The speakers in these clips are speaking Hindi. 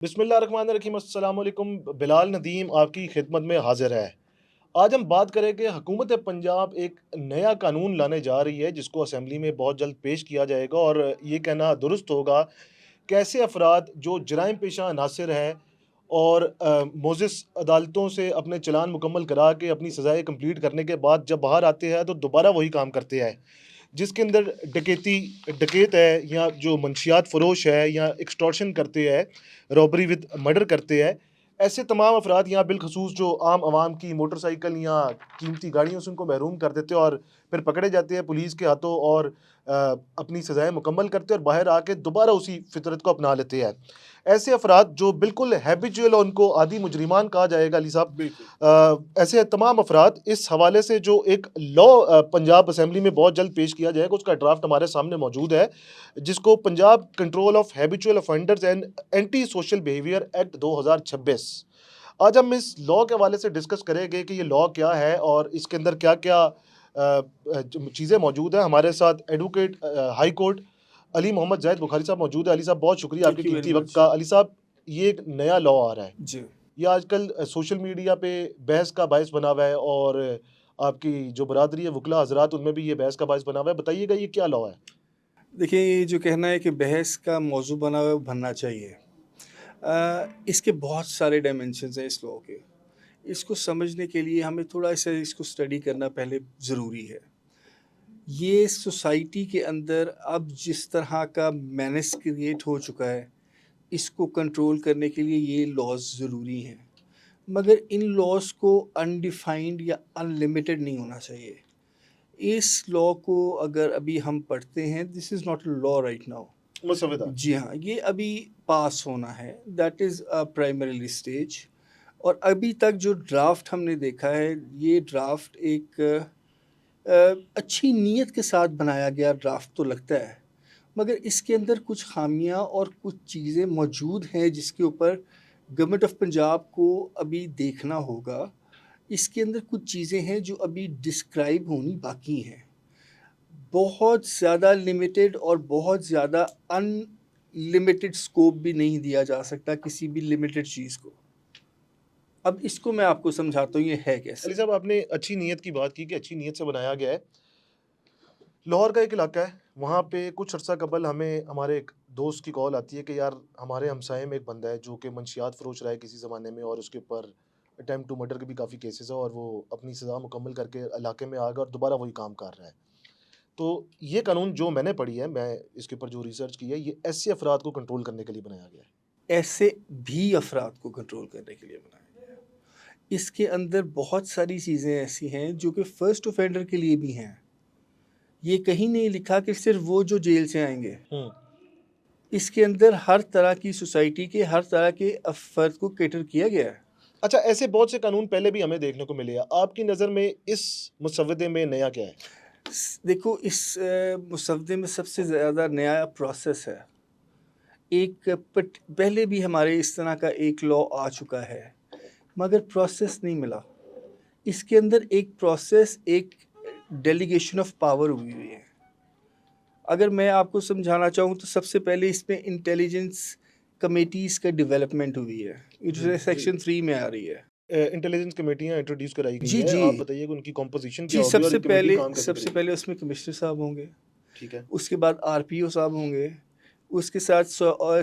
बिस्मिल्लाहिर्रहमानिर्रहीम अस्सलाम वालेकुम। बिलाल नदीम आपकी खिदमत में हाजिर है। आज हम बात करें कि हुकूमत पंजाब एक नया कानून लाने जा रही है जिसको असेंबली में बहुत जल्द पेश किया जाएगा और ये कहना दुरुस्त होगा कि ऐसे अफराद जो जराइम पेशा अनासर है और मोजिस अदालतों से अपने चलान मुकम्मल करा के अपनी सज़ाएँ कंप्लीट करने के बाद जब बाहर आते हैं तो दोबारा वही काम करते हैं। जिसके अंदर डकैत है या जो मंशियात फ़रोश है या एक्सटॉर्शन करते हैं, रॉबरी विद मर्डर करते हैं, ऐसे तमाम अफ़राद यहाँ बिलख़ुसूस जो आम आवाम की मोटरसाइकिल या कीमती गाड़ियों से उनको महरूम कर देते हैं और फिर पकड़े जाते हैं पुलिस के हाथों और अपनी सज़ाएँ मुकम्मल करते हैं और बाहर आके दोबारा उसी फ़ितरत को अपना लेते हैं। ऐसे अफ़राद जो बिल्कुल हैबिचुअल और उनको आदी मुजरिमान कहा जाएगा अली साहब, बिल्कुल। ऐसे तमाम अफ़राद इस हवाले से जो एक लॉ पंजाब असेंबली में बहुत जल्द पेश किया जाएगा, उसका ड्राफ्ट हमारे सामने मौजूद है, जिसको Punjab control of habitual offenders and anti social behaviour act 2026। आज हम इस लॉ के हवाले से डिस्कस करेंगे कि ये लॉ क्या है और इसके अंदर क्या-क्या चीज़ें मौजूद हैं। हमारे साथ advocate high court Ali Mohammad Zahid Bukhari साहब मौजूद हैं। अली साहब बहुत शुक्रिया आपके थैंक यू वेरी कीमती वक़्त मच। का। अली साहब, ये एक नया लॉ आ रहा है। जी। ये आजकल सोशल मीडिया पे बहस का बायस बना हुआ है और आपकी जो बरादरी है वकला हज़रात उनमें भी ये बहस का बायस बना हुआ है। बताइएगा ये क्या लॉ है? देखिए, ये जो कहना है कि बहस का मौजू बना हुआ है, वो बनना चाहिए। इसके बहुत सारे डायमेंशंस हैं इस लॉ के। इसको समझने के लिए हमें थोड़ा-सा इसको स्टडी करना पहले ज़रूरी है। ये सोसाइटी के अंदर अब जिस तरह का मेनेस क्रिएट हो चुका है, इसको कंट्रोल करने के लिए ये लॉज़ ज़रूरी हैं। मगर इन लॉज़ को अनडिफाइंड या अनलिमिटेड नहीं होना चाहिए। इस लॉ को अगर अभी हम पढ़ते हैं, this is not a law right now. मसविदा। जी हाँ, ये अभी पास होना है, that is a primarily stage. और अभी तक जो ड्राफ्ट हमने देखा है, ये ड्राफ्ट एक अच्छी नीयत के साथ बनाया गया ड्राफ्ट तो लगता है, मगर इसके अंदर कुछ खामियां और कुछ चीज़ें मौजूद हैं जिसके ऊपर गवर्नमेंट ऑफ पंजाब को अभी देखना होगा। इसके अंदर कुछ चीज़ें हैं जो अभी डिस्क्राइब होनी बाकी हैं। बहुत ज़्यादा लिमिटेड और बहुत ज़्यादा अनलिमिटेड स्कोप भी नहीं दिया जा सकता किसी भी लिमिटेड चीज़ को। अब इसको मैं आपको समझाता हूँ ये है अली कैसे। साहब, आपने अच्छी नीयत की बात की कि अच्छी नीयत से बनाया गया है। लाहौर का एक इलाका है, वहाँ पे कुछ अर्सा कबल हमें हमारे एक दोस्त की कॉल आती है कि यार हमारे हमसाये में एक बंदा है जो कि मंशियात फ़रोश रहा है किसी ज़माने में और उसके ऊपर अटेम्प्ट टू मर्डर के भी काफ़ी केसेस हैं और वो अपनी सज़ा मुकम्मल करके इलाके में आ गया और दोबारा वही काम कर रहा है। तो ये कानून जो मैंने पढ़ी है, मैं इसके ऊपर जो रिसर्च की है, ये ऐसे अफ़राद को कंट्रोल करने के लिए बनाया गया है। ऐसे भी अफराद को कंट्रोल करने के लिए बनाया गया है। इसके अंदर बहुत सारी चीज़ें ऐसी हैं जो कि फर्स्ट ऑफेंडर के लिए भी हैं। ये कहीं नहीं लिखा कि सिर्फ वो जो जेल से आएंगे। हुँ। इसके अंदर हर तरह की सोसाइटी के हर तरह के फ़र्द को कैटर किया गया है। अच्छा, ऐसे बहुत से कानून पहले भी हमें देखने को मिले हैं। आपकी नज़र में इस मुसव्वदे में नया क्या है? देखो, इस मुसव्वदे में सबसे ज़्यादा नया प्रोसेस है। एक पट पहले भी हमारे इस तरह का एक लॉ आ चुका है, मगर प्रोसेस नहीं मिला। इसके अंदर एक प्रोसेस, एक डेलीगेशन ऑफ पावर हुई हुई है। अगर मैं आपको समझाना चाहूँ तो सबसे पहले इसमें इंटेलिजेंस कमेटीज़ का डेवलपमेंट हुई है। ये जी, जो जी। सेक्शन 3 में आ रही है। इंटेलिजेंस कमेटियाँ इंट्रोड्यूस कराई गई जी, है। जी। आप बताइए कि उनकी कॉम्पोज़िशन क्या जी, होगी और ये कमेटी काम कैसे सबसे करेगी? पहले उसमें कमिश्नर साहब होंगे, ठीक है। उसके बाद आरपीओ साहब होंगे, उसके साथ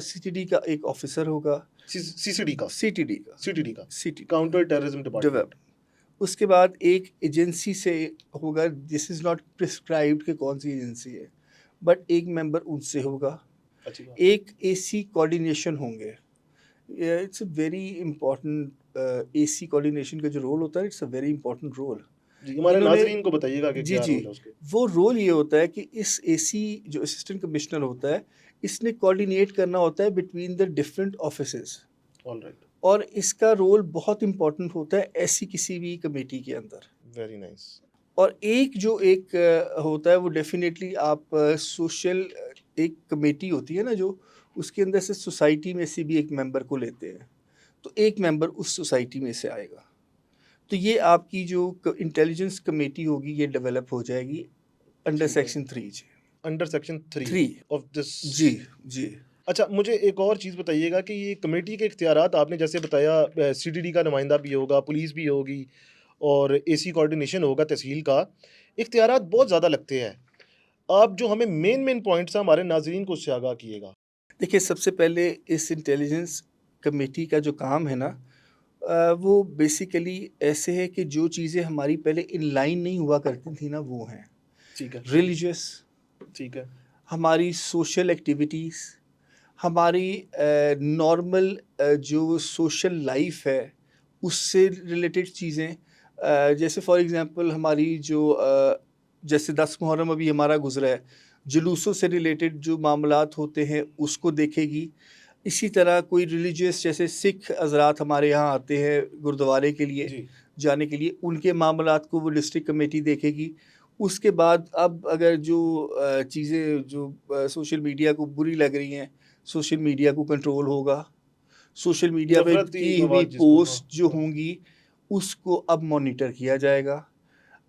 सीटीडी का एक ऑफ़िसर होगा, सीसीडी का सीटीडी का, सीटीडी का CTD counter terrorism develop. Department. उसके बाद एक एजेंसी से होगा, दिस इज़ नॉट प्रिस्क्राइब्ड कि कौन-सी एजेंसी है, बट एक मेंबर उनसे होगा। अच्छी बात है। एक एसी कोऑर्डिनेशन होंगे। इट्स अ वेरी इम्पोर्टेंट एसी कोऑर्डिनेशन का जो रोल होता है, it's a very important role. जी, हमारे इन्होंने नाज़रीन को बताइएगा कि जी, क्या जी। रोल है उसके? वो रोल ये होता है कि इस एसी जो असिस्टेंट कमिश्नर होता है, इसने कोऑर्डिनेट करना होता है between the different offices. Alright. और इसका रोल बहुत इम्पोर्टेंट होता है ऐसी किसी भी कमेटी के अंदर। Very nice. और एक होता है वो डेफ़िनेटली आप सोशल एक कमेटी होती है ना जो, उसके अंदर से सोसाइटी में से भी एक मेंबर को लेते हैं। तो एक मेंबर उस सोसाइटी में से आएगा। तो ये आपकी जो इंटेलिजेंस कमेटी होगी, ये डेवलप हो जाएगी अंडर ठीक है। सेक्शन 3 जी। Under section 3 3 of this. जी, जी। अच्छा, मुझे एक और चीज़ बताइएगा कि ये कमेटी के इख्तियारात आपने जैसे बताया सीडीडी का नुमाइंदा भी होगा, पुलिस भी होगी और एसी कोऑर्डिनेशन होगा तहसील का। इख्तियारात बहुत ज़्यादा लगते हैं। आप जो हमें मेन पॉइंट्स हैं हमारे नाज़रीन को उससे आगाह कीजिएगा। देखिए, सबसे पहले इस इंटेलिजेंस कमेटी का जो काम है ना, वो बेसिकली ऐसे है कि जो चीज़ें हमारी पहले इन लाइन नहीं हुआ करती थी ना, वो हैं ठीक है, रिलीजियस, ठीक है। हमारी सोशल एक्टिविटीज़, हमारी नॉर्मल जो सोशल लाइफ है उससे रिलेटेड चीज़ें, जैसे फॉर एग्जांपल हमारी जो जैसे 10 मुहर्रम अभी हमारा गुजरा है, जुलूसों से रिलेटेड जो मामलात होते हैं उसको देखेगी। इसी तरह कोई रिलीजियस जैसे सिख हज़रात हमारे यहाँ आते हैं गुरुद्वारे के लिए जी, जाने के लिए, उनके मामलात को वो डिस्ट्रिक्ट कमेटी देखेगी। उसके बाद अब अगर जो चीज़ें जो सोशल मीडिया को बुरी लग रही हैं, सोशल मीडिया को कंट्रोल होगा। सोशल मीडिया पे नफ़रती की हुई मवाद जिसको हाँ, पोस्ट जो होंगी, उसको अब मॉनिटर किया जाएगा।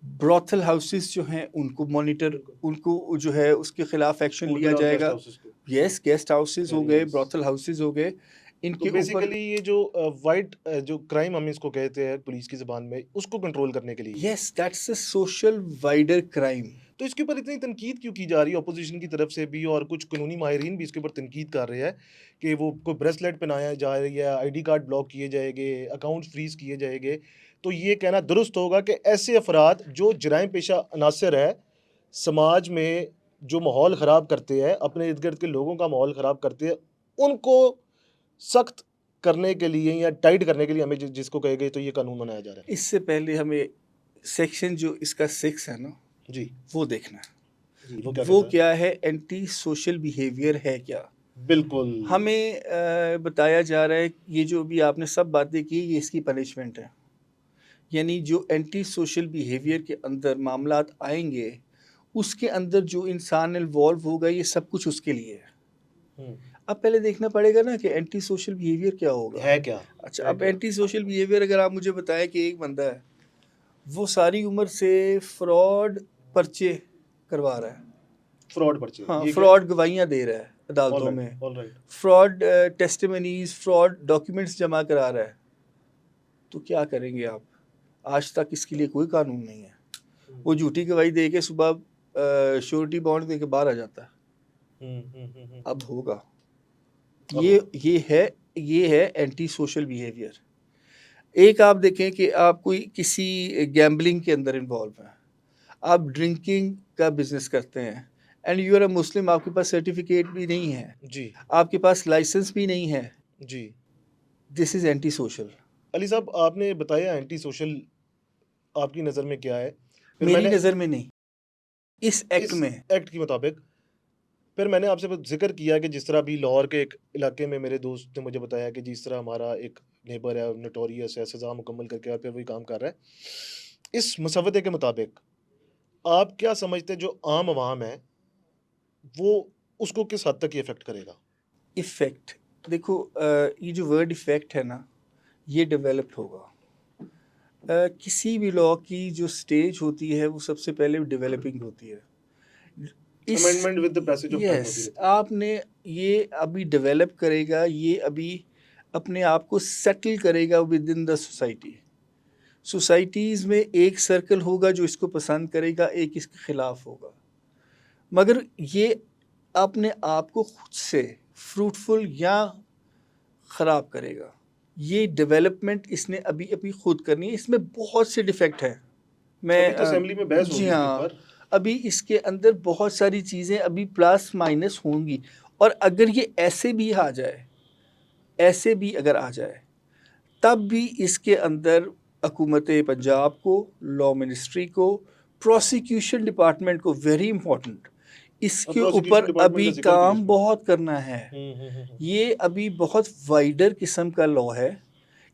ब्रॉथल हाउसेस जो हैं, उनको मॉनिटर बिल्कुल। उनको जो है उसके खिलाफ एक्शन लिया होटल और गेस्ट जाएगा। हाउसेस को। येस, गेस्ट हाउसेस हो वेरी गए, नाइस। ब्रॉथल हाउसेस हो गए, तो इनके ऊपर बेसिकली ये जो व्हाइट जो क्राइम हम इसको कहते हैं पुलिस की ज़ुबान में, उसको कंट्रोल करने के लिए ये है। Yes, that's a social wider crime. तो इसके ऊपर इतनी तनकीद क्यों की जा रही है अपोज़िशन की तरफ से भी और कुछ कानूनी माहिरीन भी इसके ऊपर तनकीद कर रहे हैं कि वो कोई ब्रेसलेट पहनाया जा रही है, आईडी कार्ड ब्लॉक किए जाएँगे, अकाउंट्स फ्रीज़ किए जाएँगे। तो ये कहना दुरुस्त होगा कि ऐसे अफ़राद जो जराइम पेशा अनासर है, समाज में जो माहौल ख़राब करते हैं, अपने इर्द-गिर्द के लोगों का माहौल ख़राब करते हैं, उनको सख्त करने के लिए या टाइट करने के लिए हमें जिसको कहे गए तो ये कानून बनाया जा रहा है। इससे पहले हमें सेक्शन जो इसका 6 है ना, जी, वो देखना है। जी, वो क्या वो कहता है? क्या है, एंटी सोशल बिहेवियर है क्या? बिल्कुल। हमें बताया जा रहा है ये जो भी आपने सब बातें की, ये इसकी पनिशमेंट है। यानी जो एंटी सोशल बिहेवियर के अंदर मामलात आएँगे, उसके अंदर जो इंसान इन्वॉल्व होगा, ये सब कुछ उसके लिए है। हुँ, अब पहले देखना पड़ेगा ना कि एंटी सोशल बिहेवियर क्या होगा। है क्या? अच्छा, है अब क्या? एंटी सोशल बिहेवियर अगर आप मुझे बताएँ कि एक बंदा है, वो सारी उम्र से फ्रॉड पर्चे करवा रहा है। फ्रॉड पर्चे, हाँ, ये क्या है? फ्रॉड गवाहियाँ दे रहा है अदालतों ऑलराइट, में, ऑलराइट। फ्रॉड टेस्टिमनीज़, फ्रॉड डॉक्यूमेंट्स जमा करा रहा है। तो क्या करेंगे आप? आज तक इसके लिए कोई कानून नहीं है। हुँ, वो झूठी गवाही दे के सुबह श्योरिटी बॉन्ड दे के बाहर आ जाता है। हुँ। अब होगा। अब होगा। ये है एंटी सोशल बिहेवियर। एक आप देखें कि आप कोई किसी गैम्बलिंग के अंदर इन्वॉल्व हैं। आप ड्रिंकिंग का बिज़नेस करते हैं एंड यू आर अ मुस्लिम, आपके पास सर्टिफ़िकेट भी नहीं है, जी, आपके पास लाइसेंस भी नहीं है। जी। This is anti social. Ali साहब आपने बताया एंटी सोशल आपकी नज़र में क्या है? फिर मेरी मैंने नज़र में नहीं, इस एक्ट इस में। एक्ट के मुताबिक फिर मैंने आपसे ज़िक्र किया कि जिस तरह अभी लाहौर के एक इलाके में मेरे दोस्त ने मुझे बताया कि जिस तरह हमारा एक नेबर है, नोटोरियस है, सज़ा मुकम्मल करके और फिर वही काम कर रहा है। इस मसवदे के मुताबिक आप क्या समझते हैं जो आम अवाम है, वो उसको किस हद तक ये अफ़ेक्ट करेगा? इफ़ेक्ट, देखो ये जो वर्ड इफ़ेक्ट है ना, ये डेवलप्ड होगा। किसी भी लॉ की जो स्टेज होती है, वो सबसे पहले डेवलपिंग होती है। इस amendment with the passage of time yes, होती रहती है। आपने ये अभी डेवलप करेगा, ये अभी अपने आप को सेटल करेगा with in the society. Societies में एक सर्कल होगा जो इसको पसंद करेगा, एक इसके खिलाफ होगा। मगर ये अपने आप को खुद से फ्रूटफुल या ख़राब करेगा। ये डेवलपमेंट इसने अभी खुद करनी है। इसमें बहुत से डिफेक्ट हैं। अभी तो असेंबली में बहस जी होगी इसके हाँ, ऊपर। अभी इसके अंदर बहुत सारी चीज़ें अभी प्लस माइनस होंगी, और अगर ये ऐसे भी आ जाए, ऐसे भी अगर आ जाए, तब भी इसके अंदर हुकूमत पंजाब को, लॉ मिनिस्ट्री को, प्रोसिक्यूशन डिपार्टमेंट को, वेरी इंपॉर्टेंट, अब इसके प्रोसिक्यूशन ऊपर डिपार्टमेंट अभी का ज़िक्र भी है काम इसमें। बहुत करना है। ये अभी बहुत वाइडर किस्म का लॉ है।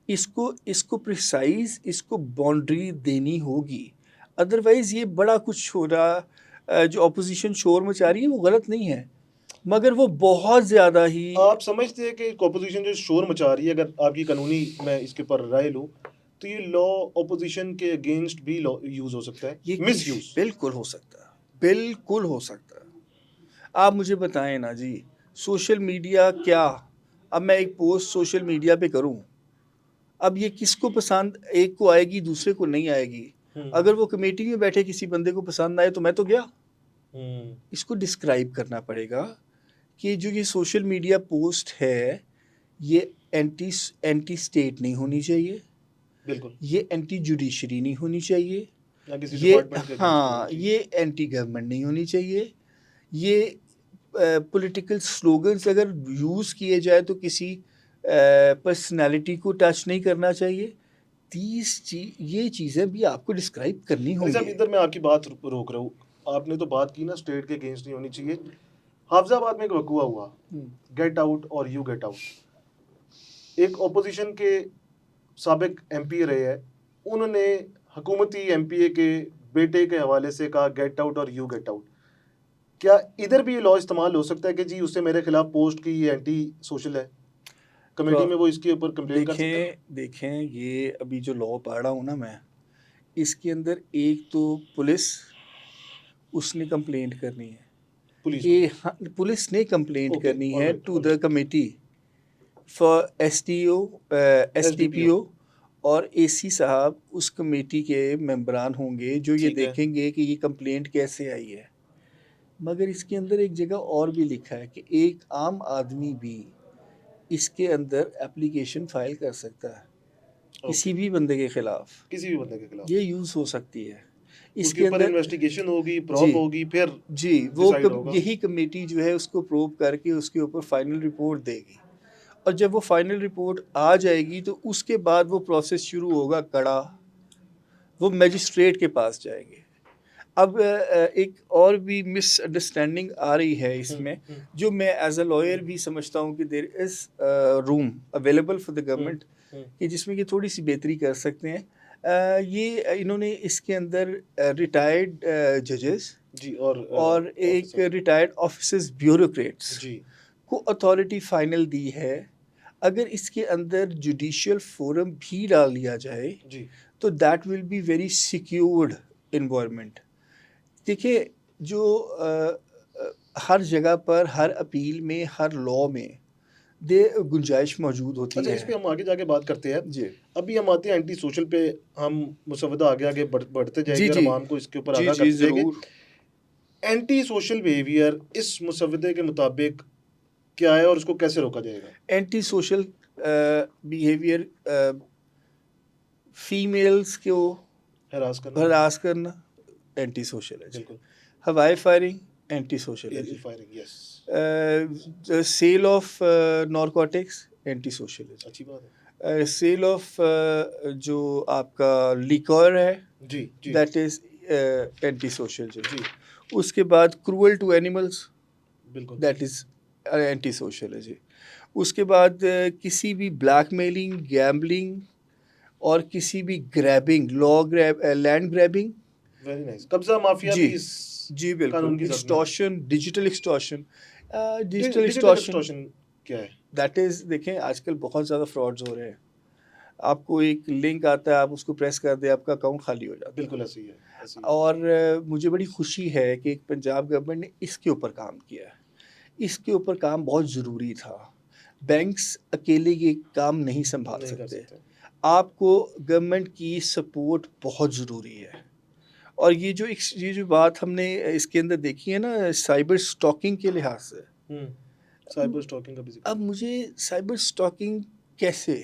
इसको प्रिसाइज, इसको बाउंड्री देनी होगी। अदरवाइज़ ये बड़ा कुछ हो रहा, जो अपोजिशन शोर मचा रही है वो गलत नहीं है, मगर वो बहुत ज़्यादा ही। आप समझते हैं कि ऑपोज़िशन जो शोर मचा रही है, अगर आपकी कानूनी मैं इसके ऊपर राय लूँ, तो ये लॉ ऑपोज़िशन के अगेंस्ट भी लॉ यूज़ हो सकता है, ये मिसयूज़। बिल्कुल हो सकता है, बिल्कुल हो सकता है। आप मुझे बताएं ना जी, सोशल मीडिया क्या, अब मैं एक पोस्ट सोशल मीडिया पे करूं, अब ये किसको पसंद, एक को आएगी दूसरे को नहीं आएगी। अगर वो कमेटी में बैठे किसी बंदे को पसंद आए तो मैं तो गया। इसको डिस्क्राइब करना पड़ेगा कि जो ये सोशल मीडिया पोस्ट है ये एंटी एंटी स्टेट नहीं होनी चाहिए, बिल्कुल, ये एंटी जुडिशरी नहीं होनी चाहिए, ना किसी ये डिपार्टमेंट के अगेंस्ट होनी हाँ चाहिए। ये एंटी गवर्नमेंट नहीं होनी चाहिए, ये पॉलिटिकल स्लोगन्स अगर यूज़ किए जाए तो किसी पर्सनालिटी को टच नहीं करना चाहिए। ये चीज़ें भी आपको डिस्क्राइब करनी अली साहब, होंगी। इधर मैं आपकी बात रोक रहा हूँ। आपने तो बात की ना स्टेट के अगेंस्ट नहीं होनी चाहिए। हाफिजाबाद में एक वकूआ हुआ, गेट आउट और यू गेट आउट। एक ओपोजिशन के साबिक एमपी रहे हैं, उन्होंने हुकूमती एमपीए के बेटे के हवाले से कहा गेट आउट और यू गेट आउट। क्या इधर भी ये लॉ इस्तेमाल हो सकता है कि जी उससे मेरे खिलाफ पोस्ट की, ये एंटी सोशल है, कमेटी में वो इसके ऊपर कंप्लेन कर सकता है? देखें ये अभी जो लॉ पढ़ रहा हूँ ना मैं, इसके अंदर एक तो पुलिस उसने कंप्लेंट करनी है, पुलिस ये को? हाँ, पुलिस ने कंप्लेंट ओके, करनी है alright, to the alright. Committee for STO SDPO, SDPO, और एसी साहब उस कमेटी के मेंबरान होंगे जो ये ठीक है। देखेंगे कि ये कंप्लेंट कैसे आई है। मगर इसके अंदर एक जगह और भी लिखा है कि एक आम आदमी भी इसके अंदर एप्लीकेशन फाइल कर सकता है ओके, किसी भी बंदे के खिलाफ, किसी भी बंदे के खिलाफ ये यूज़ हो सकती है उसके इसके ऊपर अंदर। इन्वेस्टिगेशन होगी, जी प्रॉप होगी, फिर जी वो डिसाइड होगा। यही कमेटी जो है उसको प्रोव करके उसके ऊपर फाइनल रिपोर्ट देगी, और जब वो फाइनल रिपोर्ट आ जाएगी तो उसके बाद वो प्रोसेस शुरू होगा कड़ा, वो मैजिस्ट्रेट के पास जाएंगे। अब एक और भी मिसअंडरस्टैंडिंग आ रही है इसमें, जो मैं एज अ लॉयर भी समझता हूँ कि there is room available for the government कि जिसमें कि थोड़ी सी बेहतरी कर सकते हैं। ये इन्होंने इसके अंदर रिटायर्ड जजेस जी, और एक ऑफिसर। रिटायर्ड ऑफिसर्स ब्यूरोक्रेट्स जी, को अथॉरिटी फाइनल दी है। अगर इसके अंदर जुडिशियल फोरम भी डाल दिया जाए जी, तो that will be very secured environment. देखिए जो हर जगह पर हर अपील में हर लॉ में दे गुंजाइश मौजूद होती अच्छा, इस पे है। हम आगे जाके बात करते हैं। जी अभी हम आते हैं एंटी सोशल पे। हम मुसवदा आगे आगे बढ़ते जी जाएंगे और जी आवाम को इसके ऊपर जी आगाह जी करते जाएंगे। ज़रूर। एंटी सोशल बिहेवियर इस मुसवदे के मुताबिक क्या है और उसको कैसे रोका जाएगा? एंटी सोशल बिहेवियर फीमेल्स को हरास करना? हरास करना एंटी सोशल है जी। बिल्कुल। हवाई फायरिंग एंटी सोशल है एजी जी। Firing, yes. Sale of narcotics anti social है अच्छी बात है। जी। सेल ऑफ जो आपका लिक्वर है जी, जी, दैट इज एंटी सोशल जी। जी, उसके बाद क्रूअल टू एनिमल्स बिल्कुल। दैट इज एंटी सोशल है जी। उसके बाद किसी भी ब्लैकमेलिंग, गैम्बलिंग और किसी भी grabbing, land grabbing. Very nice. कब्जा माफिया जी भी इस जी बिल्कुल। कानून की जद में है। Extortion, digital extortion, digital digital extortion extortion क्या है? दैट इज़, देखें आजकल बहुत ज़्यादा फ्रॉड्स हो रहे हैं। आपको एक लिंक आता है, आप उसको प्रेस कर दें, आपका अकाउंट खाली हो जाता बिल्कुल है। ऐसे ही है, ऐसे ही है। और मुझे बड़ी खुशी है कि एक पंजाब गवर्नमेंट ने इसके ऊपर काम किया है। इसके ऊपर काम बहुत ज़रूरी था। बैंक्स अकेले ये काम नहीं संभाल नहीं कर सकते। सकते। आपको गवर्नमेंट की सपोर्ट बहुत ज़रूरी है। और ये जो बात हमने इसके अंदर देखी है ना साइबर स्टॉकिंग के लिहाज से, साइबर स्टॉकिंग का भी जिक्र अब है। मुझे साइबर स्टॉकिंग कैसे,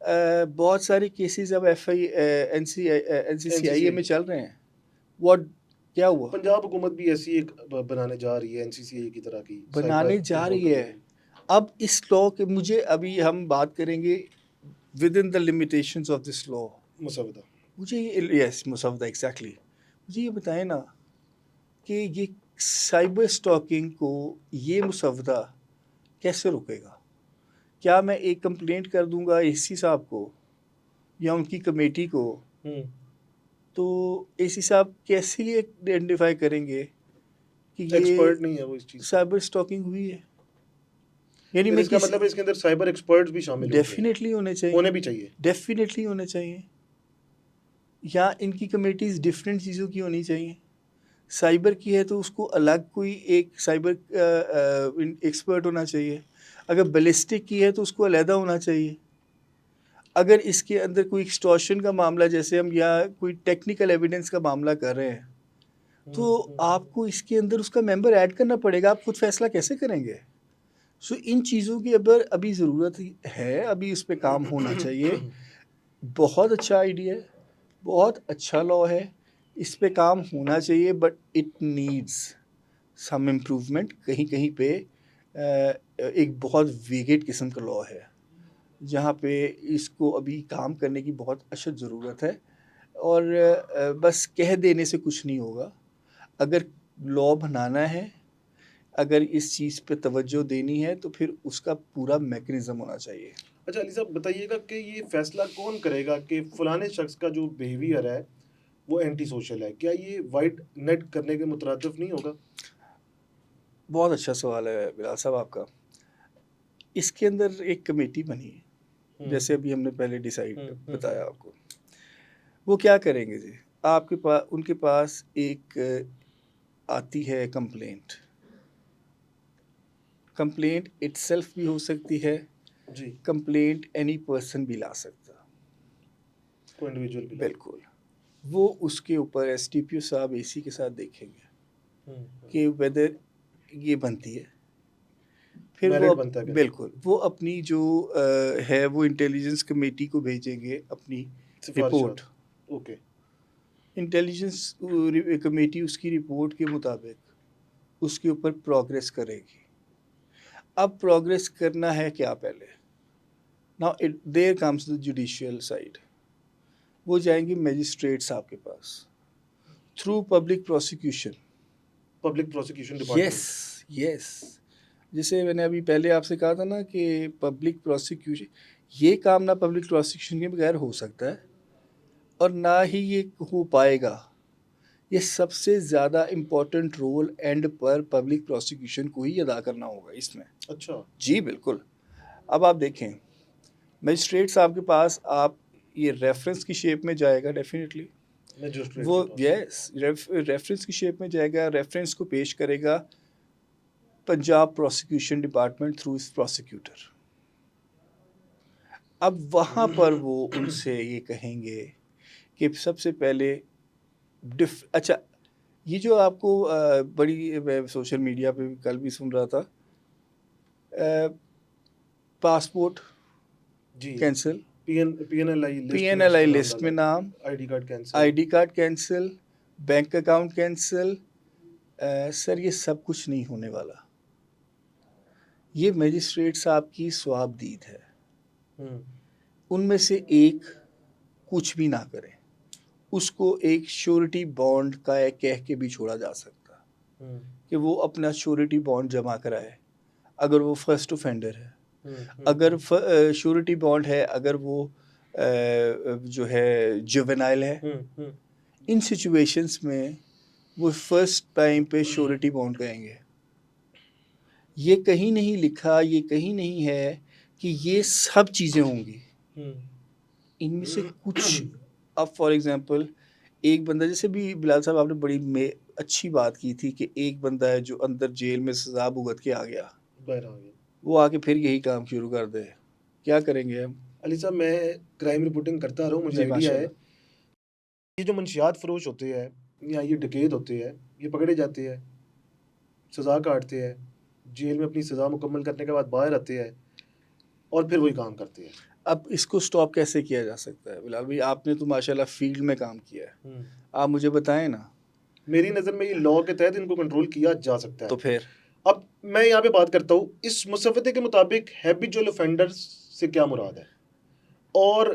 बहुत सारे केसेस अब एफ आई NCCIA में एनसीसीआई, चल रहे हैं। व्हाट, क्या हुआ? पंजाब हुकूमत भी ऐसी एक बनाने जा रही है एनसीसीआई की तरह की, साइबर बनाने जा कंट्रोल रही करने है। की। अब इस लॉ के मुझे अभी हम बात करेंगे with in the limitations of this law. मुसवदा। मुझे यस मुसवदा एग्जैक्टली, मुझे ये बताएं ना कि ये साइबर स्टॉकिंग को ये मुसवदा कैसे रुकेगा? क्या मैं एक कंप्लेंट कर दूंगा एसी साहब को या उनकी कमेटी को, तो एसी साहब कैसे ये आइडेंटिफाई करेंगे कि ये एक्सपर्ट नहीं है वो इस चीज़ का। साइबर स्टॉकिंग हुई है? यानी फिर मैं इसका किसी, मतलब है इसके अंदर साइबर एक्सपर्ट्स भी शामिल होंगे, डेफिनेटली होने होने चाहिए, भी चाहिए। डेफिनेटली होने चाहिए। या इनकी कमेटीज़ डिफरेंट चीज़ों की होनी चाहिए। साइबर की है तो उसको अलग कोई एक साइबर एक्सपर्ट होना चाहिए। अगर बैलिस्टिक की है तो उसको अलहदा होना चाहिए। अगर इसके अंदर कोई एक्सटॉर्शन का मामला, जैसे हम या कोई टेक्निकल एविडेंस का मामला कर रहे हैं, हुँ, तो हुँ, आपको इसके अंदर उसका मेंबर ऐड करना पड़ेगा। आप खुद फैसला कैसे करेंगे? सो इन चीज़ों की अबर अभी ज़रूरत है, अभी उस पे काम होना चाहिए। बहुत अच्छा आइडिया है, बहुत अच्छा लॉ है, इस पे काम होना चाहिए, but it needs some improvement. कहीं-कहीं पे एक बहुत वेगेड किस्म का लॉ है, जहाँ पे इसको अभी काम करने की बहुत अशद ज़रूरत है। और बस कह देने से कुछ नहीं होगा। अगर लॉ बनाना है, अगर इस चीज़ पे तवज्जो देनी है, तो फिर उसका पूरा मैकेनिज़्म होना चाहिए। अच्छा अली साहब बताइएगा कि ये फैसला कौन करेगा कि फलाने शख्स का जो बिहेवियर है वो एंटी सोशल है? क्या ये व्हाइट नेट करने के मुतरादिफ नहीं होगा? बहुत अच्छा सवाल है बिलाल साहब आपका। इसके अंदर एक कमेटी बनी है, हुँ, जैसे अभी हमने पहले डिसाइड हुँ, हुँ, बताया हुँ। आपको। वो क्या करेंगे जी, उनके पास एक आती है कंप्लेंट। कंप्लेंट इटसेल्फ भी हो सकती है, जी, कंप्लेंट एनी पर्सन भी ला सकता। कोई इंडिविजुअल भी ला सकता बिल्कुल। वो उसके ऊपर एसडीपीओ साहब एसी के साथ देखेंगे है। हुँ, कि वेदर ये बनती है। फिर वो मेरिट बनता है क्या? बिल्कुल, वो अपनी जो है वो इंटेलिजेंस कमेटी को भेजेंगे अपनी सिफ़ारिशात, रिपोर्ट। ओके। इंटेलिजेंस कमेटी उसकी रिपोर्ट के मुताबिक उसके ऊपर प्रोग्रेस करेगी। अब प्रोग्रेस करना है क्या पहले? Now it there comes the judicial side. वो जाएंगे मजिस्ट्रेट साहब के पास through public prosecution. Public prosecution yes, department. Yes. जैसे मैंने अभी पहले आपसे कहा था ना कि पब्लिक प्रोसिक्यूशन, ये काम ना पब्लिक प्रोसिक्यूशन के बगैर हो सकता है और ना ही ये हो पाएगा। ये सबसे ज़्यादा इम्पोर्टेंट रोल एंड पर पब्लिक प्रोसिक्यूशन को ही अदा करना होगा इसमें। अच्छा, जी बिल्कुल। अब आप देखें, मजिस्ट्रेट साहब के पास आप ये रेफरेंस की शेप में जाएगा डेफिनेटली। मजिस्ट्रेट वो के पास। यस रेफरेंस की शेप में जाएगा, रेफरेंस को पेश करेगा पंजाब प्रोसिक्यूशन डिपार्टमेंट थ्रू इस प्रोसिक्यूटर। अब वहाँ पर वो उनसे ये कहेंगे कि सबसे पहले अच्छा, ये जो आपको बड़ी मैं सोशल मीडिया पे कल भी सुन रहा था, पासपोर्ट जी, कैंसिल, पीएनएलआई लिस्ट में पीएनएलआई जिसका नाम लिस्ट डाला में है, नाम, ID card cancel. ID card cancel, bank account cancel. Sir ये सब कुछ नहीं होने वाला। ये मजिस्ट्रेट साहब की स्वाबदीद है। हुँ, उनमें से एक कुछ भी ना करे, उसको एक श्योरिटी बॉन्ड का कह के भी छोड़ा जा सकता हुँ, कि वो अपना श्योरिटी बॉन्ड जमा कराए, अगर वो फर्स्ट ऑफेंडर है। हुँ, हुँ, अगर हुँ, श्योरिटी बॉन्ड है, अगर वो जो है जुवेनाइल है। हुँ, हुँ, इन सिचुएशंस में वो फर्स्ट टाइम पे श्योरिटी बॉन्ड कहेंगे। ये कहीं नहीं लिखा, ये कहीं नहीं है कि ये सब चीज़ें होंगी। हुँ, इनमें से कुछ, अब फॉर एग्जांपल एक बंदा, जैसे भी बिलाल साहब आपने बड़ी में अच्छी बात की थी कि एक बंदा है जो अंदर जेल में सज़ा भुगत के आ गया, बाहर आ गया। वो आके फिर यही काम शुरू कर दे, क्या करेंगे हम? अली साहब मैं क्राइम रिपोर्टिंग करता रहा हूँ, मुझे जी आइडिया है। माशाल्लाह। ये जो मंशियात फ़रोश होते हैं या ये डकैत होते हैं, ये पकड़े जाते हैं, सज़ा काटते हैं, जेल में अपनी सज़ा मुकम्मल करने के बाद बाहर आते हैं और फिर वही काम करते हैं। अब इसको स्टॉप कैसे किया जा सकता है? बिलाल भाई आपने तो माशाल्लाह फील्ड में काम किया है, हुँ, आप मुझे बताएँ ना। मेरी नज़र में ये लॉ के तहत इनको कंट्रोल किया जा सकता तो है। फिर अब मैं यहाँ पे बात करता हूँ, इस मुसव्वदे के मुताबिक हैबिचुअल ऑफेंडर्स से क्या मुराद है? और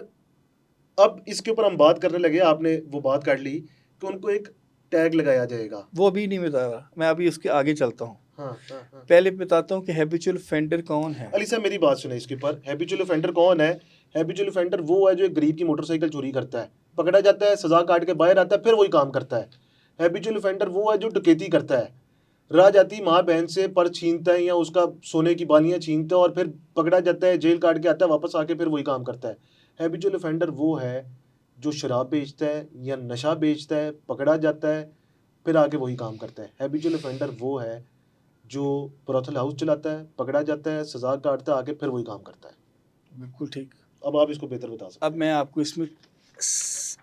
अब इसके ऊपर हम बात करने लगे, आपने वो बात काट ली कि उनको एक टैग लगाया जाएगा। वो अभी नहीं बता रहा, मैं अभी उसके आगे चलता हूँ। हाँ, हाँ, हाँ। पहले बताता हूँ कि हैबिचुअल ऑफेंडर कौन है। अली साहब मेरी बात सुने इसके ऊपर, हैबिचुअल ऑफेंडर कौन है? हैबिचुअल ऑफेंडर वो है जो एक गरीब की मोटरसाइकिल चोरी करता है, पकड़ा जाता है, सज़ा काट के बाहर आता है, फिर वही काम करता है। हैबिचुअल ऑफेंडर वो है जो डकैती करता है, राह जाती माँ बहन से पर्स छीनता है या उसका सोने की बालियाँ छीनता है और फिर पकड़ा जाता है, जेल काट के आता है, वापस आके फिर वही काम करता है। हैबिचुअल ऑफेंडर वो है जो शराब बेचता है या नशा बेचता है, पकड़ा जाता है, फिर आके वही काम करता है। हैबिचुअल ऑफेंडर वो है जो ब्रोथल हाउस चलाता है, पकड़ा जाता है, सजा काटता है, आके फिर वही काम करता है। बिल्कुल ठीक। अब आप इसको बेहतर बता सकते अब मैं आपको इसमें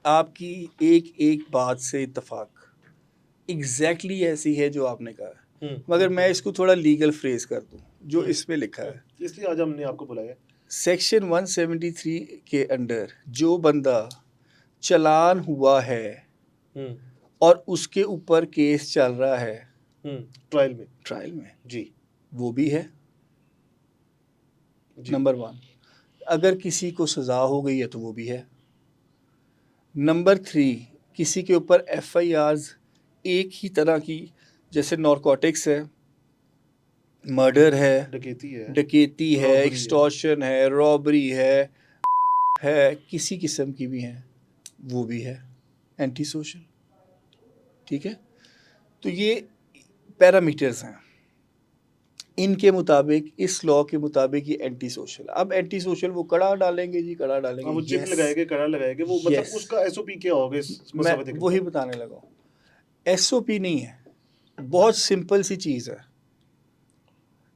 आपकी एक एक बात से इत्तेफाक एग्जैक्टली ऐसी है जो आपने कहा है, हैं। मगर मैं इसको थोड़ा लीगल फ्रेज कर दूं जो हम्म, इसमें लिखा है। इसलिए आज हमने आपको बुलाया। सेक्शन 173 के अंडर जो बंदा चालान हुआ है हम्म और उसके ऊपर केस चल रहा है ट्रायल में। ट्रायल में, जी वो भी है जी। नंबर 1। अगर किसी को सज़ा हो गई है तो वो भी है। नंबर 3, किसी के ऊपर FIRs एक ही तरह की, जैसे नॉर्कोटिक्स है, मर्डर है, डकैती है, डकैती है, रॉबरी है। एक्सटॉर्शन है, रॉबरी है किसी किस्म की भी है, वो भी है एंटी सोशल। ठीक है, तो ये पैरामीटर्स हैं, इनके मुताबिक, इस लॉ के मुताबिक ये एंटी सोशल। अब एंटी सोशल वो कड़ा डालेंगे जी, कड़ा हाँ, डालेंगे। वो चिप लगाएंगे, कड़ा लगाएंगे, वो मतलब यस, उसका एसओपी क्या होगा इस मैं मसले के वही ऊपर? बताने लगा हूँ। SOP नहीं है, बहुत सिंपल सी चीज़ है।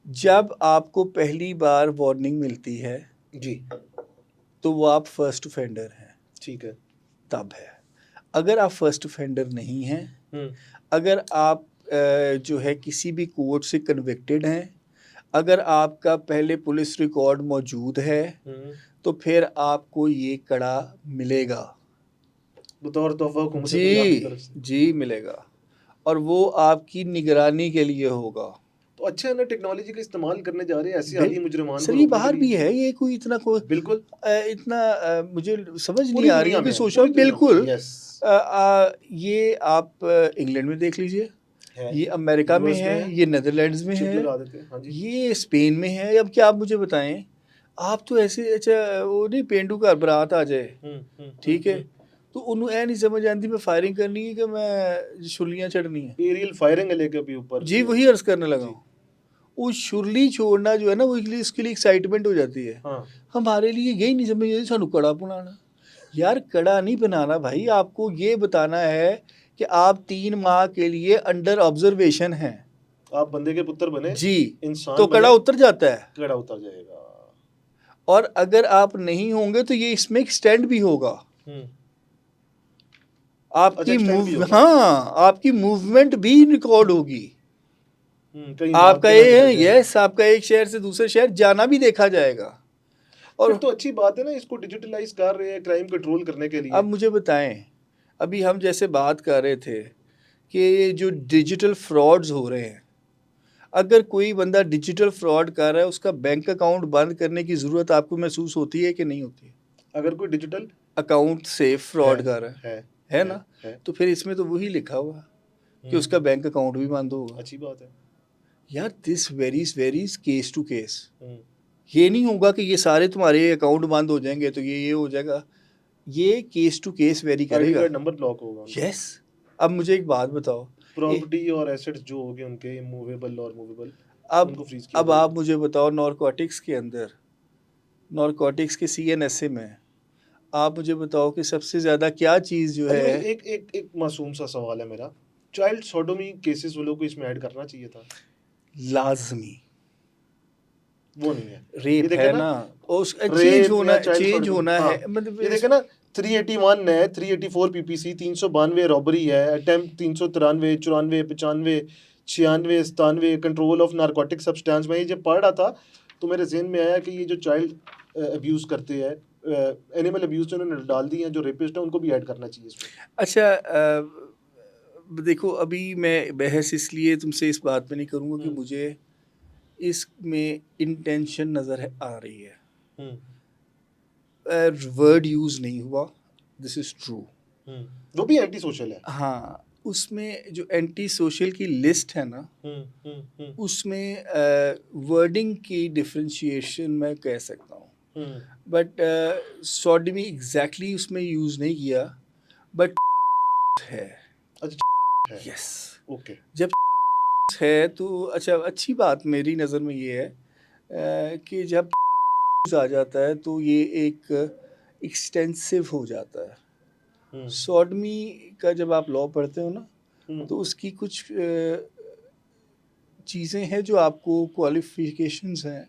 जब आपको पहली बार वार्निंग मिलती है जी तो वो आप फर्स्ट ऑफेंडर हैं, ठीक है। तब है। अगर आप फर्स्ट ऑफेंडर नहीं हैं, हम्म अगर आप जो है किसी भी कोर्ट से कन्विक्टेड हैं, अगर आपका पहले पुलिस रिकॉर्ड मौजूद है, हम्म तो फिर आपको ये कड़ा मिलेगा बतौर तोहफा हुकूमत पंजाब की तरफ जी, से। जी मिलेगा, और वो आपकी निगरानी के लिए होगा। तो अच्छा है ना, टेक्नोलॉजी का इस्तेमाल करने जा रहे हैं ऐसे बिल हालिया मुजरिमान सर को ये रोकने के बाहर भी लिए। है, ये कोई इतना बिल्कुल, इतना मुझे समझ नहीं पूरी आ रही दुनिया है कि में है, सोशल, पूरी दुनिया में। बिल्कुल। यस ये आप इंग्लैंड में देख लीजिए, है, ये अमेरिका में यूएस में है, है, ये नेदरलैंड्स में चिप है, लगा देते हैं। हाँ जी। ये स्पेन में है। अब क्या आप मुझे बताएं, आप तो ऐसे, अच्छा वो नहीं, पेंडू घर बरात आ जाए, ठीक है, तो उन्होंने ऐ नहीं समझ आती मैं फायरिंग करनी है कि मैं छुर्लियाँ चढ़नी है। एरियल फायरिंग है लेके अभी ऊपर। जी वही अर्ज करने लगा जी हूँ। वो छुरली छोड़ना जो है ना, वो उसके लिए एक्साइटमेंट हो जाती है। हाँ। हमारे लिए यही नहीं समझ आती, सानू कड़ा बनाना। यार कड़ा नहीं बनाना भाई, आपको ये बताना है कि आप 3 माह के लिए अंडर ऑब्जर्वेशन हैं आप बंदे के पुत्र बने, जी, इंसान तो कड़ा बने, उतर जाता है। कड़ा उतर जाएगा। और अगर आप नहीं होंगे तो ये इसमें एक्सटेंड भी होगा। अच्छा, आपकी एक्सटेंड भी मूव होगा। हाँ, आपकी मूवमेंट भी रिकॉर्ड होगी। कहीं आपका भाग के ना ये निकल जाए। यस, आपका एक शहर से दूसरे शहर जाना भी देखा जाएगा। और फिर तो अच्छी बात है ना, इसको डिजिटलाइज कर रहे हैं क्राइम कंट्रोल करने के लिए। अब मुझे बताएं, अभी हम जैसे बात कर रहे थे कि ये जो डिजिटल फ्रॉड्स हो रहे हैं, अगर कोई बंदा डिजिटल फ्रॉड कर रहा है, उसका बैंक अकाउंट बंद करने की ज़रूरत आपको महसूस होती है कि नहीं होती? अगर कोई डिजिटल अकाउंट से फ्रॉड कर रहा है है ना, है तो फिर इसमें तो वही लिखा हुआ कि उसका बैंक अकाउंट भी बंद होगा। अच्छी बात है। यार this varies case to case. ये नहीं होगा कि ये सारे तुम्हारे अकाउंट बंद हो जाएंगे तो ये हो जाएगा, ये case to case vary ID करेगा। कार्ड नंबर ब्लॉक होगा उनका। यस। अब मुझे एक बात बताओ, प्रॉपर्टी और एसेट्स जो होंगे उनके मूवेबल और मूवेबल, उनको अब फ्रीज किया अब जाएगा। आप मुझे बताओ, नॉर्कोटिक्स के अंदर, नॉर्कोटिक्स के CNSA में, आप मुझे बताओ कि सबसे ज़्यादा क्या चीज़ जो अच्छा, है। एक मासूम सा सवाल है मेरा, चाइल्ड सोडोमी केसेस वालों को इसमें ऐड करना चाहिए था? लाजमी वो नहीं है। ये रेप देखे है ना, ना, उस रेप या चाइल्ड चेंज सोडोमी, होना हाँ, है, मतलब ये देखे ना, 381 है, 384 पीपीसी, 392 रॉबरी है, attempt 393, 94, 95, 96, 97 control of narcotic substance. मैं ये जब पढ़ रहा था तो मेरे जहन में आया कि ये जो चाइल्ड अब्यूज करते हैं, एनिमल अब्यूज जो उन्होंने डाल दी हैं, जो रेपिस्ट है, उनको भी ऐड करना चाहिए इसमें। अच्छा, देखो अभी मैं बहस इसलिए तुमसे इस बात पे नहीं करूँगा कि मुझे इसमें इंटेंशन नज़र आ रही है। वर्ड यूज़ नहीं हुआ, दिस इज़ ट्रू। वो भी एंटी सोशल है। हाँ, उसमें जो एंटी सोशल की लिस्ट है ना, उसमें वर्डिंग की डिफ्रेंशिएशन मैं कह सकता हूँ, बट सॉडमी एग्जैक्टली उसमें यूज़ नहीं किया, बट है। अच्छा है। Yes, okay. जब है तो अच्छा, अच्छी बात मेरी नज़र में ये है कि जब आ जाता है तो ये एक एक्सटेंसिव हो जाता है। सॉडमी का जब आप लॉ पढ़ते हो ना, तो उसकी कुछ चीज़ें हैं जो आपको क्वालिफ़िकेशंस हैं,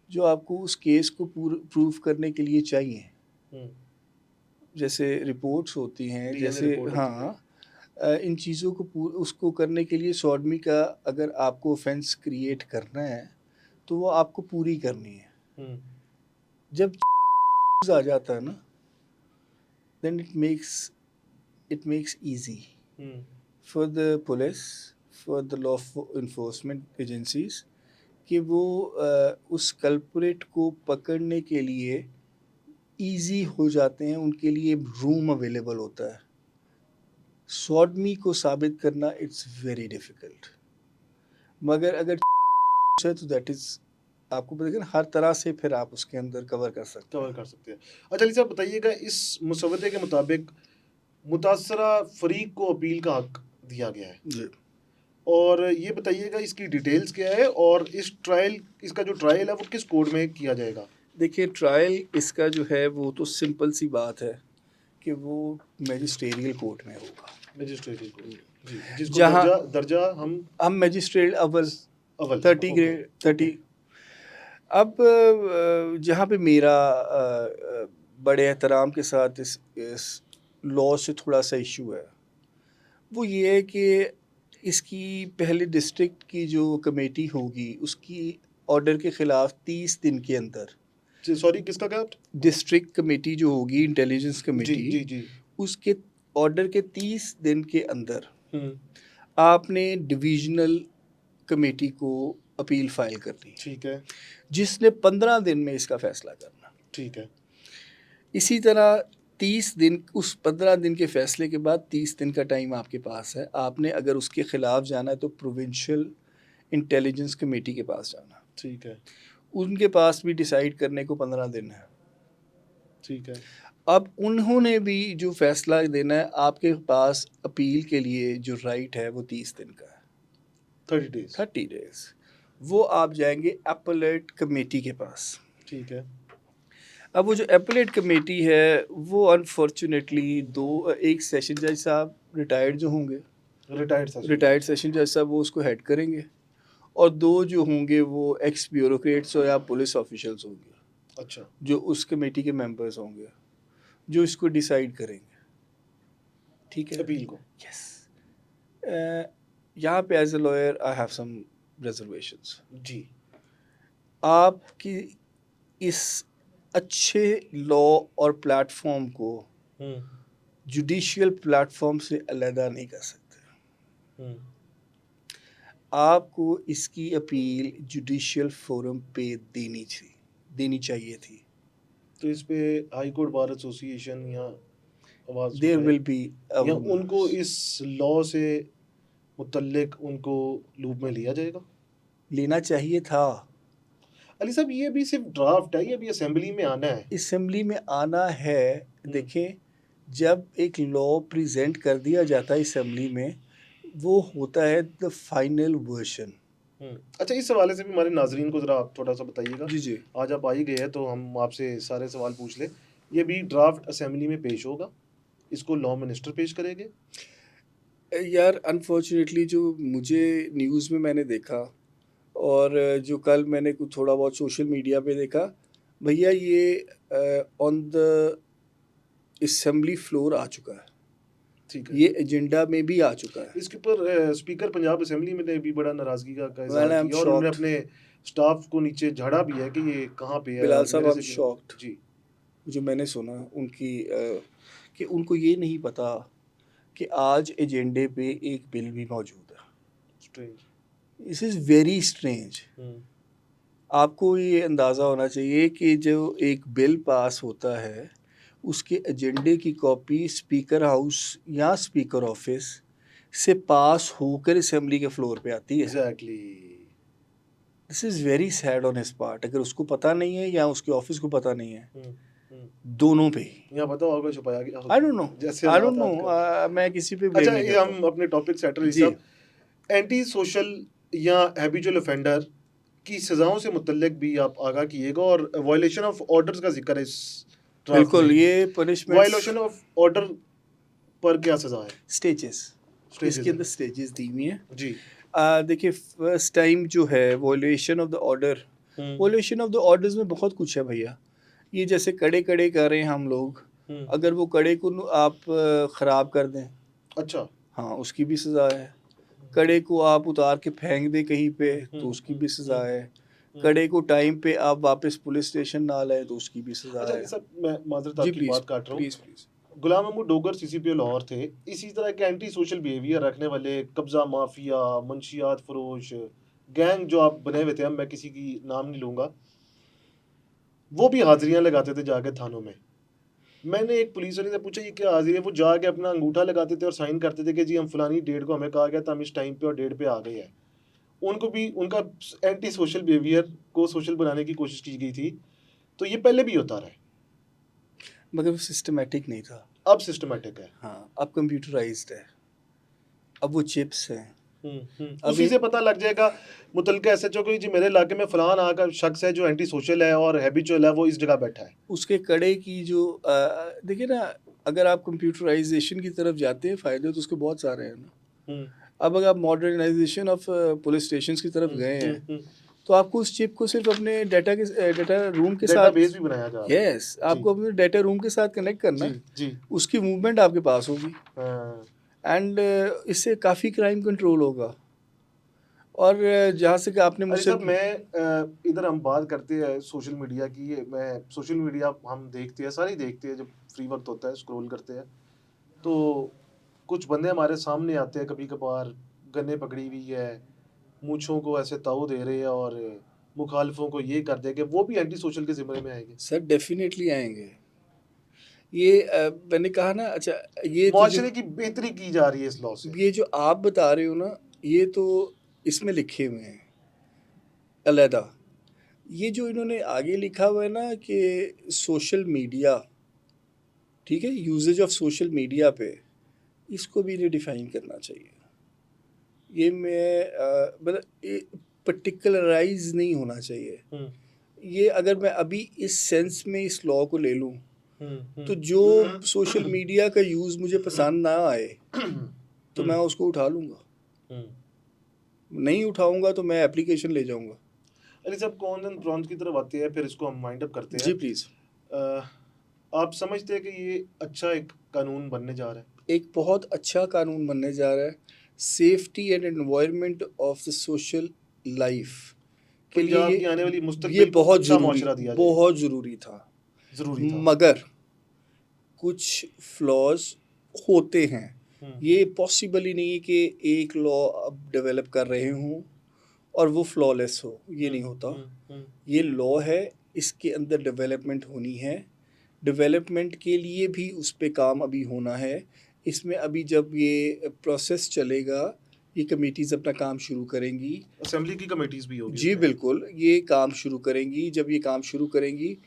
जो आपको उस केस को प्रूव करने के लिए चाहिए। जैसे रिपोर्ट्स होती हैं, डीएनए जैसे रिपोर्ट होती है। हाँ, इन चीज़ों को उसको करने के लिए सॉडमी का अगर आपको ऑफेंस क्रिएट करना है, तो वो आपको पूरी करनी है। हम्म, जब आ जाता है ना, then it makes easy hmm, for the police, for the law enforcement agencies कि वो उस कल्प्रिट को पकड़ने के लिए इजी हो जाते हैं, उनके लिए रूम अवेलेबल होता है। सॉडमी को साबित करना इट्स वेरी डिफिकल्ट, मगर अगर है तो दैट इज आपको पता है ना, हर तरह से फिर आप उसके अंदर कवर कर सकते कवर हैं। कर सकते हैं। अच्छा अली साहब बताइएगा, इस मुसवदे के मुताबिक मुतासरा फरीक को अपील का हक दिया गया है, जी, और ये बताइएगा इसकी डिटेल्स क्या है, और इसका जो ट्रायल है वो किस कोर्ट में किया जाएगा? देखिए ट्रायल इसका जो है वो तो सिंपल सी बात है कि वो मैजिस्ट्रेरियल कोर्ट में होगा, मजिस्ट्रेट कोर्ट, जी, जिसको जहाँ दर्जा दर्जा हम मैजिस्ट्रेट अव्वल अव्वल, 30 ओके, ग्रेड 30। ओके, अब जहाँ पे मेरा बड़े एहतराम के साथ इस लॉ से थोड़ा सा इशू है, वो ये है कि इसकी पहले डिस्ट्रिक्ट की जो कमेटी होगी उसकी ऑर्डर के ख़िलाफ़ 30 दिन के अंदर, सॉरी किसका क्या? डिस्ट्रिक्ट कमेटी जो होगी इंटेलिजेंस जी कमेटी, जी जी। उसके ऑर्डर के 30 दिन के अंदर हम्म, आपने डिविजनल कमेटी को अपील फाइल करनी है, ठीक है, जिसने 15 दिन में इसका फ़ैसला करना। ठीक है, इसी तरह 30 दिन, उस 15 दिन के फ़ैसले के बाद 30 दिन का टाइम आपके पास है। आपने अगर उसके ख़िलाफ़ जाना है तो प्रोविंशियल इंटेलिजेंस कमेटी के पास जाना। ठीक है, उनके पास भी डिसाइड करने को 15 दिन है। ठीक है, अब उन्होंने भी जो फ़ैसला देना है, आपके पास अपील के लिए जो राइट है वो 30 दिन का है, 30 डेज, 30 डेज़। वो आप जाएँगे एपेलेट कमेटी के पास। ठीक है, अब वो जो एपेलेट कमेटी है वो अनफॉर्चुनेटली एक सेशन जज साहब रिटायर्ड जो होंगे, रिटायर्ड सेशन, रिटायर्ड सेशन जज साहब वो उसको हेड करेंगे, और 2 जो होंगे वो एक्स ब्यूरोक्रेट्स या पुलिस ऑफिशियल्स होंगे, अच्छा, जो उस कमेटी के मेंबर्स होंगे, जो इसको डिसाइड करेंगे। ठीक है? अपील को, यस। यहाँ पे as a lawyer I have some reservations. जी, आपकी इस अच्छे लॉ और प्लेटफॉर्म को हम्म, जुडिशियल प्लेटफॉर्म से अलहदा नहीं कर सकते। हम्म, आपको इसकी अपील जुडिशियल फोरम पे देनी चाहिए थी। तो इस पे हाई कोर्ट बार एसोसिएशन या आवाज देयर उठाए, विल बी या उनको इस लॉ से मुतल्लिक उनको लूप में लिया जाएगा? लेना चाहिए था। अली साहब ये अभी सिर्फ ड्राफ्ट है, ये अभी असेंबली में आना है। असेंबली में आना है। देखें, जब एक लॉ प्रेजेंट कर दिया जाता है असेंबली में, वो होता है द फाइनल वर्जन। अच्छा, इस हवाले से भी हमारे नाजरीन को ज़रा आप थोड़ा सा बताइएगा। जी जी। आज आप आ ही गए हैं तो हम आपसे सारे सवाल पूछ लें। ये भी ड्राफ्ट असेंबली में पेश होगा, इसको लॉ मिनिस्टर पेश करेंगे? यार अनफॉर्चुनेटली जो मुझे न्यूज़ में मैंने देखा, और जो कल मैंने कुछ थोड़ा बहुत सोशल मीडिया पे देखा, भैया ये ऑन द असेंबली फ्लोर आ चुका है, ठीक है, ये एजेंडा में भी आ चुका है। इसके ऊपर स्पीकर पंजाब असेंबली में ने भी बड़ा नाराज़गी का इजहार मैन आई एम किया, और उन्होंने शॉक्ड। अपने स्टाफ को नीचे झाड़ा भी है कि ये कहाँ पे है बिलाल और साहब मेरे आई एम से क्यों। शॉक्ड। जी, जो मैंने सुना उनकी कि उनको ये नहीं पता कि आज एजेंडे पे एक बिल भी मौजूद है। Strange. This is very strange. आपको ये अंदाज़ा होना चाहिए कि जो एक बिल पास होता है, उसके एजेंडे की कॉपी स्पीकर हाउस या स्पीकर ऑफिस से पास होकर असेंबली के फ्लोर पे आती है। Exactly. This is very sad on his part. अगर उसको पता नहीं है या उसके ऑफिस को पता नहीं है, दोनों पे ही। यहाँ पता होगा छुपाया गया आई होगा डोंट नो, जैसे आई डोंट हालात नो, आजकल। मैं किसी पे ब्लेम अच्छा, नहीं ये करता। हम अपने टॉपिक सेटर अली जी। साहब, एंटी सोशल या हैबिचुअल ऑफेंडर की सजाओं से मुतल्लिक भी आप आगाह किएगा, और वायलेशन ऑफ ऑर्डर्स का जिक्र है इस ड्राफ्ट बिल्कुल, में। ये पनिशमेंट्स वायलेशन ऑफ ऑर्डर पर क्या सजा है? स्टेजेस। स्टेजेस इसके हैं। अंदर स्टेजेस दी हुई हैं। जी। देखिए फर्स्ट टाइम जो है violation of the order, hmm, violation of the orders में बहुत कुछ है भैया। ये जैसे कड़े कड़े कर रहे हैं हम लोग, हुँ। अगर वो कड़े को आप ख़राब कर दें, अच्छा। हाँ उसकी भी सज़ा है। कड़े को आप उतार के फेंक दें कहीं पे हुँ, तो उसकी हुँ, भी सज़ा हुँ, है। हुँ। कड़े को टाइम पे आप वापस पुलिस स्टेशन ना लाएं तो उसकी भी सज़ा अच्छा, है। ये सब मैं माज़रत जी आपकी प्लीज़, बात काट रहा हूँ। Please, please. Ghulam Mahmood Dogar CCPO Lahore थे। इसी तरह के एंटी सोशल बिहेवियर रखने वाले कब्ज़ा माफिया, मंशियात फरोश, गैंग जो आप बने हुए थे, अब मैं किसी की नाम नहीं लूँगा, वो भी हाज़िरियाँ लगाते थे जाके थानों में। मैंने एक पुलिस वाले से पूछा ये क्या हाज़िरी है? वो जाके अपना अंगूठा लगाते थे और साइन करते थे कि जी हम फलानी डेट को हमें कहा गया था, हम इस टाइम पे और डेट पे आ गए हैं। उनको भी उनका एंटी सोशल बिहेवियर को सोशल बनाने की कोशिश की गई थी। तो ये पहले भी होता रहा है, मगर वो सिस्टमैटिक नहीं था। अब सिस्टमैटिक है। हाँ, अब कंप्यूटराइज़्ड है। अब वो चिप्स हैं। अब उसी से एक पता लग जाएगा मुतलका एसएचओ को जी मेरे इलाके में फलां नाम का शख्स है जो एंटी सोशल है और हैबिचुअल है, वो इस जगह बैठा है। उसके कड़े की जो देखिए ना, अगर आप कंप्यूटराइज़ेशन की तरफ जाते हैं, फ़ायदे तो उसके बहुत सारे हैं ना। हुँ, अब अगर आप मॉडर्नाइज़ेशन ऑफ पुलिस स्टेशंस की तरफ हुँ, गए हुँ, हैं, हुँ। तो आपको उस चिप को सिर्फ़ अपने डेटा रूम के साथ, डेटाबेस भी बनाया जा रहा है। यस, जी, आपको अपने डेटा रूम के साथ कनेक्ट करना जी, है। जी। उसकी मूवमेंट आपके पास होगी हाँ। एंड इससे काफ़ी क्राइम कंट्रोल होगा। और जहाँ से कि आपने अली मुझसे साहब इधर हम बात करते हैं सोशल मीडिया की, मैं सोशल मीडिया हम देखते हैं, सारे ही देखते हैं जब फ्री वक़्त होता है, स्क्रॉल करते हैं। तो कुछ बंदे हमारे सामने आते हैं कभी-कभार, गन्ने पकड़ी हुई है, मूंछों को ऐसे ताऊ दे रहे हैं और मुखालिफों को ये कर देंगे, वो भी एंटी सोशल के ज़िम्मे में आएँगे। सर डेफ़िनेटली आएँगे। ये मैंने कहा ना, अच्छा, ये तो जो मुआशरे की बेहतरी की जा रही है इस लॉ से। ये जो आप बता रहे हो ना, ये तो इसमें लिखे हुए हैं अलहदा। ये जो इन्होंने आगे लिखा हुआ है ना कि सोशल मीडिया, ठीक है, यूजेज ऑफ सोशल मीडिया पे, इसको भी रिडिफाइन करना चाहिए। ये मैं मतलब पर्टिकुलराइज नहीं होना चाहिए। हुँ, ये अगर मैं अभी इस सेंस में इस लॉ को ले लूँ, हुँ, हुँ। तो जो सोशल मीडिया का यूज़ मुझे पसंद ना आए तो मैं उसको उठा लूँगा। हुँ। नहीं उठाऊँगा तो मैं एप्लीकेशन ले जाऊँगा। अली साहब कॉन्स एंड प्रॉन्स की तरफ आते हैं, फिर इसको हम वाइंड अप करते हैं। जी प्लीज़। अ, आप समझते हैं कि ये अच्छा एक कानून बनने जा रहा है? एक बहुत अच्छा कानून बनने जा रहा है, safety and environment of the social life के लिए। पंजाब की आने वाली ये मुस्तकबिल को अच्छा बहुत मुआशरा दिया जाएगा। बहुत ज़रूरी था। ज़रूरी था। मगर कुछ फ्लॉज़ होते हैं। हुँ, ये पॉसिबल ही नहीं है कि एक लॉ अब डेवलप कर रहे हों और वो फ्लॉलेस हो, ये हुँ, नहीं होता। हुँ, हुँ, ये लॉ है, इसके अंदर डेवलपमेंट होनी है। डेवलपमेंट के लिए भी उस पे काम अभी होना है। इसमें अभी जब ये प्रोसेस चलेगा, ये कमिटीज़ अपना काम शुरू करेंगी। असेंबली की कमिटीज़ भी होगी जी उसमें। बिल्कुल, ये काम शुरू करेंगी। जब ये काम शुरू करेंगी,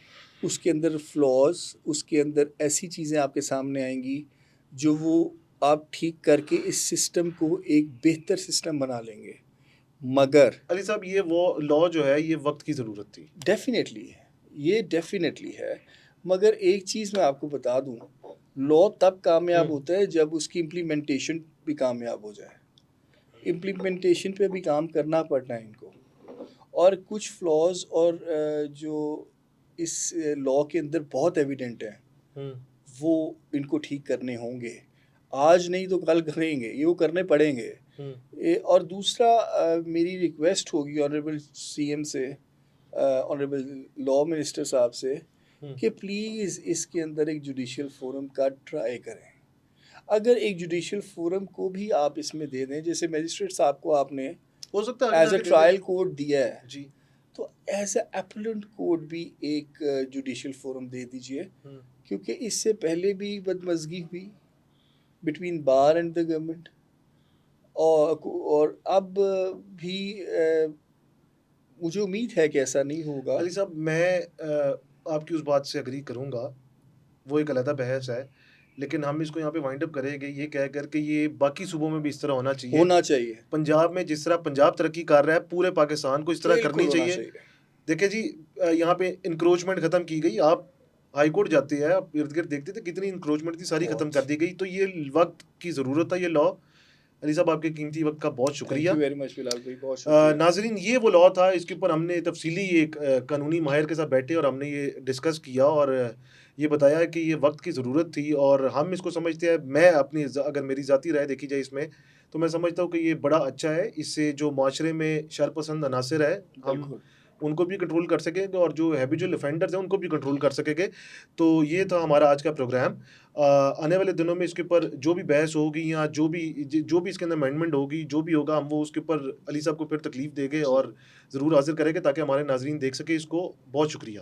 उसके अंदर फ्लॉज़, उसके अंदर ऐसी चीज़ें आपके सामने आएँगी, जो वो आप ठीक करके इस सिस्टम को एक बेहतर सिस्टम बना लेंगे। मगर अली साहब ये वो लॉ जो है ये वक़्त की ज़रूरत थी। डेफ़िनेटली है, ये डेफ़िनेटली है। मगर एक चीज़ मैं आपको बता दूँ, लॉ तब कामयाब हुँ, होता है जब उसकी इम्प्लीमेंटेशन भी कामयाब हो जाए। इम्प्लीमेंटेशन पे भी काम करना पड़ना है इनको। और कुछ फ्लॉज़ और जो इस लॉ के अंदर बहुत एविडेंट हैं, हुँ, वो इनको ठीक करने होंगे। आज नहीं तो कल करेंगे, ये वो करने पड़ेंगे। हुँ, और दूसरा मेरी रिक्वेस्ट होगी ऑनरेबल सीएम से, ऑनरेबल लॉ मिनिस्टर साहब से, हुँ। कि प्लीज़ इसके अंदर एक जुडिशियल फोरम का ट्राई करें। अगर एक जुडिशियल फोरम को भी आप इसमें दे दें, जैसे मजिस्ट्रेट साहब को आपने हो सकता है आगे एज अ जाके दे ट्रायल दें। कोर्ट दिया है, जी। तो एज अ एपलेंट कोर्ट भी एक जुडिशियल फोरम दे दीजिए। हुँ, क्योंकि इससे पहले भी बदमज़गी हुई between bar and the government, और अब भी मुझे उम्मीद है कि ऐसा नहीं होगा। अली साहब मैं आपकी उस बात से एग्री करूँगा, वो एक अलग बहस है, लेकिन हम इसको यहाँ पे वाइंड अप करेंगे ये कहकर के ये बाकी सूबों में भी इस तरह होना चाहिए। होना चाहिए, पंजाब में जिस तरह पंजाब तरक्की कर रहा है, पूरे पाकिस्तान को इस तरह करनी बिल्कुल होना चाहिए। चाहिए। देखिए जी यहाँ पे एनक्रोचमेंट खत्म की गई। आप हाई कोर्ट जाते हैं, आप इर्द-गिर्द देखते थे कितनी एनक्रोचमेंट थी, सारी खत्म बहुत कर दी गई। तो ये वक़्त की ज़रूरत है ये लॉ अली साहब आपके कीमती वक़्त का बहुत थैंक शुक्रिया। यू वेरी मच बिलाल भाई, बहुत शुक्रिया। नाज़रीन ये वो लॉ था, इसके ऊपर हमने तफ़सीली एक कानूनी माहिर के साथ बैठे और हमने ये डिस्कस किया और ये बताया कि ये वक़्त की ज़रूरत थी और हम इसको समझते हैं, मैं अपनी अगर मेरी ज़ाती राय देखी जाए इसमें, तो मैं समझता हूँ कि ये बड़ा अच्छा है। इससे जो माशरे में शरपसंद अनासर है, हम बिल्कुल। उनको भी कंट्रोल कर सकेंगे और जो हैबिचुअल ऑफेंडर्स हैं, उनको भी कंट्रोल कर सकेंगे। तो ये था हमारा आज का प्रोग्राम। आने वाले दिनों में इसके ऊपर जो भी बहस होगी या जो भी इसके अंदर अमेंडमेंट होगी, जो भी होगा, हम वो उसके ऊपर अली साहब को फिर तकलीफ देंगे जी। और ज़रूर हाज़िर करेंगे ताकि हमारे नाज़रीन देख सकें इसको। बहुत शुक्रिया।